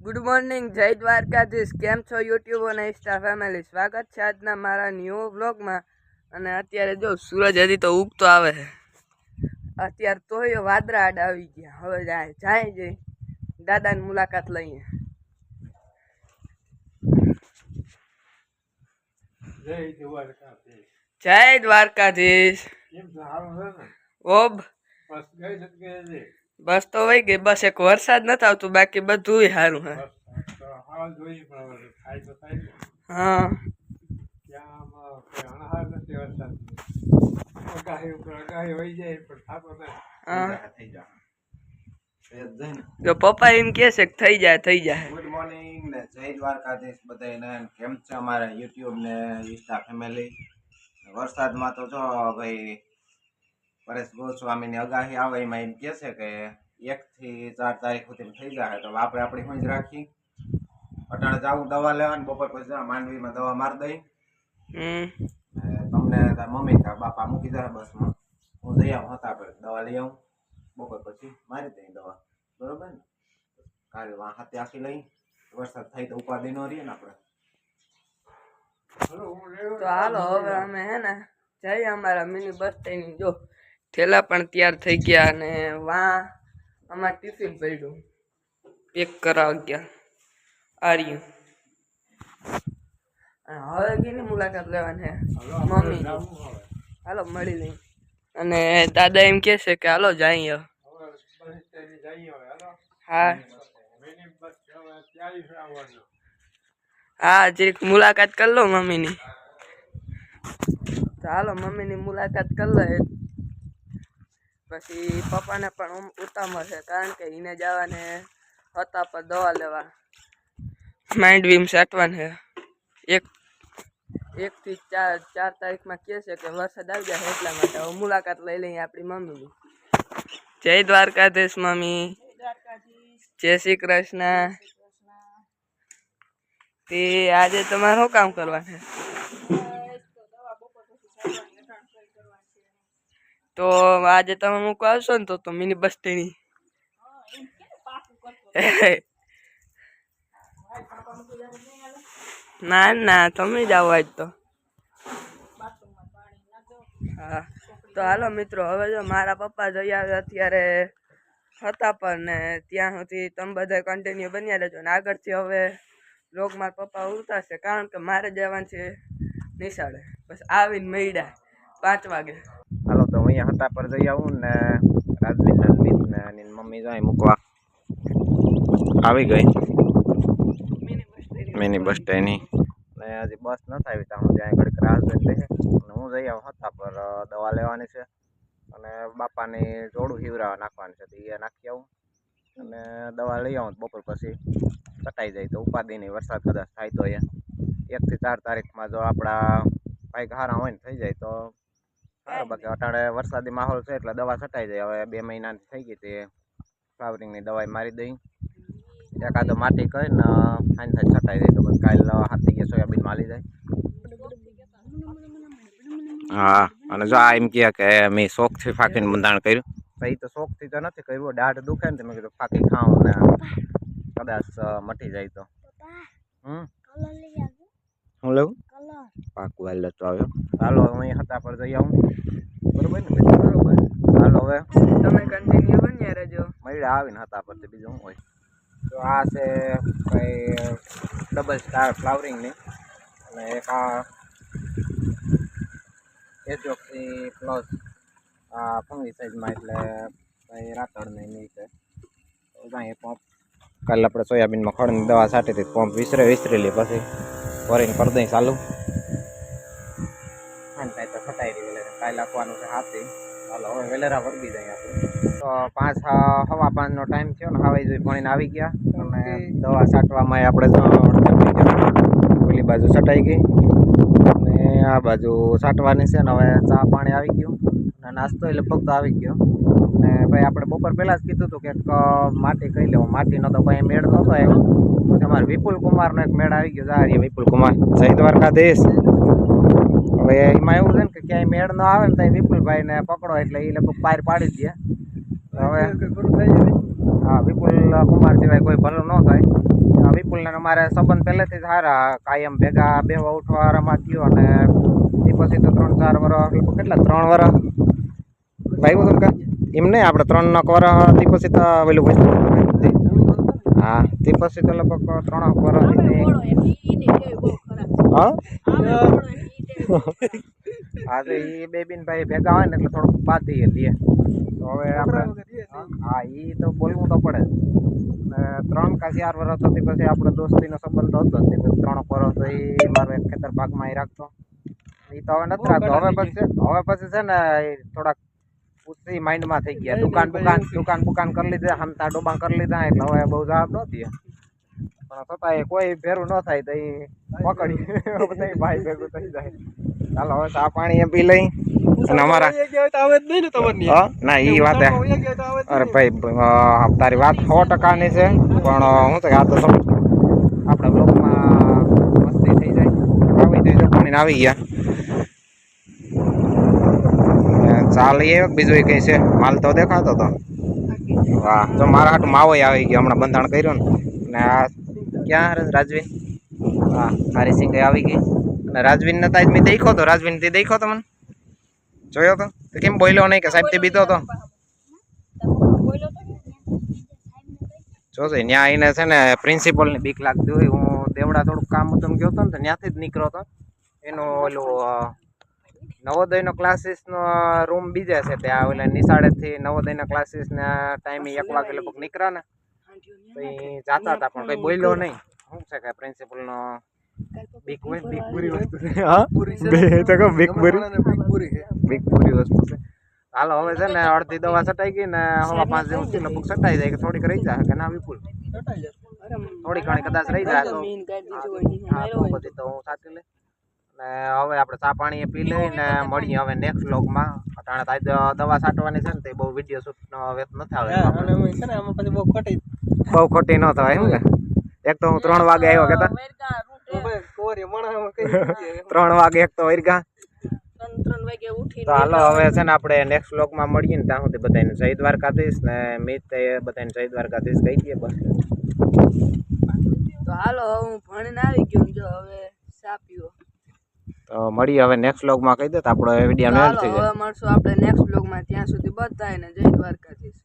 Good morning, જય દ્વારકાધીશ. કેમ છો યુટ્યુબ અને ઇન્સ્ટા ફેમિલી? સ્વાગત છે આજના મારા ન્યૂ વ્લોગમાં. અને અત્યારે જો સૂરજ હજી તો ઉગતો આવે છે. અત્યારે તોય વાદળા આડા આવી ગયા. હવે જાય જઈ દાદાની મુલાકાત લઈએ. જય દ્વારકાધીશ. ઓબ બસ તો વહી ગઈ. બસ એક વરસાદ નથી આવતું, બાકી બધું સારું હે. હા જો પપ્પા એમ કે છે કે થઈ જાય. ગુડ મોર્નિંગ ને જય દ્વારકાધીશ બધાને. કેમ છે અમારા યુટ્યુબ ને ઇન્સ્ટા ફેમિલી? વરસાદમાં તો જો ભાઈ પરેશ ગોસ્વામીની આગાહી આવે એમાં એમ કે છે કે 1 થી 4 તારીખ સુધી થઈ જાય. તો આપણે આપણી સમજ રાખી અટાણે જાવું દવા લેવાની. બપોર પછી માંડવીમાં દવા મારી દઈ. તમને તાર મમ્મી તાર બાપા મૂકી જાય બસમાં. હું જઈ આવું હતા દવા લઈ આવું. બપોર પછી મારી દઈ દવા. બરોબર ને? કાલે હાથે આખી લઈ વરસાદ થાય તો ઉપાધિ નો રહીએ ને આપણે. તો હાલો હવે અમે હે ને જઈએ અમારા મિની બસ સ્ટેન્ડ. જો થેલા પણ તૈયાર થઈ ગયા અને અમાર ટિફિન પડ્યું પેક કરાવી ગયા આર્યું. હવે કેની મુલાકાત લેવાની હે? મમ્મી. હાલો મળી લઈ. અને દાદા એમ કે છે કે હાલો જઈએ. હા હા, જે મુલાકાત કરી લો મમ્મીની. ચાલો મમ્મીની મુલાકાત કરી લે. પછી પપ્પાને પણ ઉતામળ છે, કારણ કે એને જવાને હતા પર દવા લેવા માઇન્ડ વીમ સાટવાન છે. 1 થી 4 તારીખમાં કહે છે કે વરસાદ આવી જાય, એટલા માટે હવે મુલાકાત લઈ લઈએ આપણી મમ્મીની. જય દ્વારકાધીશ મમ્મી. જય શ્રી કૃષ્ણ. તે આજે તમારે શું કામ કરવાનું છે? તો આજે તમે મૂકવા આવશો ને તો મિની બસ સ્ટેન્ડ. ના તમે જ આવો આજ તો. હા તો હાલો મિત્રો, હવે જો મારા પપ્પા જઈ આવે અત્યારે હતા પણ ને ત્યાં સુધી તમે બધા કન્ટિન્યુ બન્યા રહેજો. ને આગળથી હવે લોક મારા પપ્પા ઉતારશે, કારણ કે મારે જવાનું છે નિશાળે. બસ આવીને મળ્યા 5 વાગે. હાલો તો અહીંયા હતા પર જઈ આવું ને રાજવીર મિત ને એની મમ્મી જાય મૂકવા આવી ગઈ મિની બસ સ્ટેન્ડ ની. ને હજી બસ નથી આવી ત્યાં હું આગળ રાહ જોઈ લે. હું જઈ આવું હતા પર દવા લેવાની છે અને બાપાની જોડું હિવરાવા નાખવાનું છે. એ નાખી આવું અને દવા લઈ આવું. બપોર પછી કટાઈ જાય તો ઉપાધિ નહીં. વરસાદ કદાચ થાય તો 1 થી 4 તારીખમાં જો આપણા પાઈક હારા હોય ને થઈ જાય તો સારું. બાકી અટાણે વરસાદી માહોલ છે એટલે દવા છટાઈ જાય. હવે 2 મહિનાની થઈ ગઈ તે ફ્લાવરિંગની દવાઈ મારી દઈ. એકાદો માટી કરીને ફાઈન થાય છટાઈ જાય તો પછી કાલે 7 ગયા સોયાબીન માલી જાય. હા, અને જો આ એમ કે મેં શોખથી ફાંકીને બંધાણ કર્યું. તો એ તો શોખથી તો નથી કર્યું. દાઢ દુખે ને તો મેં કીધું ફાંકી ખાઉં ને કદાચ મટી જાય તો. હું લેવું પાકું હાલ તો આવ્યો. ચાલો અહીં હતા પર જઈ આવું. બરોબર ને? બરોબર. હાલો હવે તમે કન્ટિન્યુ બન્યા રહેજો. મળ્યા આવીને હતા પરથી બીજું શું હોય. તો આ છે કઈ ડબલ સ્ટાર ફ્લાવરિંગની અને એક આ એચઓક્સી પ્લસ આ ફંગી સાઈઝમાં, એટલે કંઈ રાતળને એની રીતે કાંઈ પંપ કાલે આપણે સોયાબીનમાં ખડની દવા છાંટી હતી. પંપ વિસરેલી પછી વરિંગ કરી દઈ ચાલુ. ખાંડ થાય તો છટાઈ રહી વેલેરા. કાલે આપવાનું છે હાથી. ચાલો હવે વેલેરા વર્ગી જાય આપણે. તો 5:15 નો ટાઈમ થયો ને હવાઈ જોઈ ભણીને આવી ગયા. અને દવા છાંટવામાં આપણે પેલી બાજુ છટાઈ ગઈ અને આ બાજુ છાંટવાની છે ને. હવે ચા પાણી આવી ગયું અને નાસ્તો એ લગભગ તો આવી ગયો. ને ભાઈ આપણે બપોર પહેલાં જ કીધું હતું કે માટી કહી લેવું. માટીનો તો કંઈ મેળ નહોતો આવ્યો. પછી અમારે વિપુલ કુમારનો એક મેળ આવી ગયો. જારીએ વિપુલ કુમાર. જય દ્વારકાધીશ. હવે એમાં એવું છે ને કે ક્યાંય મેળ ન આવે ને તો વિપુલભાઈને પકડો એટલે એ લગભગ પાર પાડી દે. હવે હા વિપુલ કુમાર સિવાય કોઈ ભલું ન થાય. વિપુલ ને અમારે સંબંધ પહેલેથી જ સારા, કાયમ ભેગા બેવા ઉઠવામાં થયો અને એ પછી તો 3-4 વર્ષ, કેટલા 3 વર્ષ ભાઈ હતું કા એમ નહીં, આપણે 3 વર્ષ તે પછી તો પેલું હા તે પછી તો લગભગ 3 વર્ષ હા હા તો એ બે બેન ભાઈ ભેગા હોય ને એટલે થોડુંક બાંધીએ લઈએ. તો હવે આપણે હા એ તો બોલવું તો પડે જ. ને 3 કે 4 વર્ષ હતી પછી આપણે દોસ્તીનો સંબંધ હતો જ નહીં. પછી 3 વર્ષ તો એ મારો એક ખેતર ભાગમાં રાખતો, એ તો હવે નથી રાખતો. હવે પછી છે ને એ થોડાક ઉત્સી માઇન્ડમાં થઈ ગયા. દુકાન કરી લીધા, હમતા ડોબા કરી લીધા, એટલે હવે બહુ જવાબ ન દે. પણ છતાં એ કોઈ ભેરું ન થાય તો એ પકડી બધા ભાઈ ભેગું થઈ જાય. ચાલો હવે ચા પાણી પી લઈ. અને અમારા ના એ વાત અરે ભાઈ તારી વાત 100% ની છે, પણ શું છે આ તો આપણા બ્લોકમાં મસ્તી થઈ જાય. આવી જઈ પાણી આવી ગયા. ચા લઈ આવ્યો બીજું એ કઈ છે માલ તો દેખાતો હતો. વાહ જો મારા હાટ માવો આવી ગયો, હમણાં બંધાણ કર્યું ને આ ક્યાં રાજવીન, હા તારી સિંગ આવી ગઈ. અને રાજવીન નતા મેં દેખો તો, રાજવીન થી દેખો તો મને જોયો તો કેમ બોલ્યો નહીં કે સાહેબ થી બીતો તો જોશે ત્યાં આવીને છે ને પ્રિન્સિપલ ની બીક લાગતી હોય. હું દેવડા થોડુંક કામ હતું ગયો હતો ને ત્યાંથી જ નીકળ્યો હતો. એનું ઓલું નવોદયનો ક્લાસીસનો રૂમ બીજા છે ત્યાં, ઓલા નિશાળેથી નવોદયના ક્લાસીસના ટાઈમે 1 વાગે લગભગ નીકળ્યા ને તો એ જાતા હતા, પણ કંઈ બોલ્યો નહીં. શું છે કે પ્રિન્સિપલનો બીક હોય, બીક પૂરી વસ્તુ છે. હા બીક પૂરી વસ્તુ છે. હાલો હવે છે ને અડધી દવા છટાઈ ગઈ ને 5:15 જેવું થયું, લગભગ છટાઈ જાય કે થોડીક રહી જાય કે ના વિપુલ થોડી ઘણી કદાચ રહી જાય તો હા તો બધી તો હું સાચી લઈ. ને હવે આપણે ચા પાણી પી લઈને મળીએ હવે નેક્સ્ટ વ્લોગમાં. અટાણે તો દવા છાંટવાની છે ને તે બહુ વિડીયો શૂટનો વેત નથી આવે, બહુ ખોટી ન થવાય. શું કે એક તો હું 3 વાગે આવ્યો કેતા 3 વાગે એક તો વર્ગા. તો હાલો હવે છે ને આપણે નેક્સ્ટ વ્લોગમાં મળીએ ને ત્યાં સુધી બધાને જય દ્વારકાધીશ ને મિત બધાને જય દ્વારકાધીશ કહી દઈએ બસ. તો હાલો હું ભણીને આવી ગયો, જો હવે ચા પીવો. તો મળીએ હવે નેક્સ્ટ વ્લોગમાં કહી દે તો આપણો વિડીયો એન્ડ થઈ જાય. હવે મળશું આપણે નેક્સ્ટ વ્લોગમાં. ત્યાં સુધી બધાને જય દ્વારકાધીશ.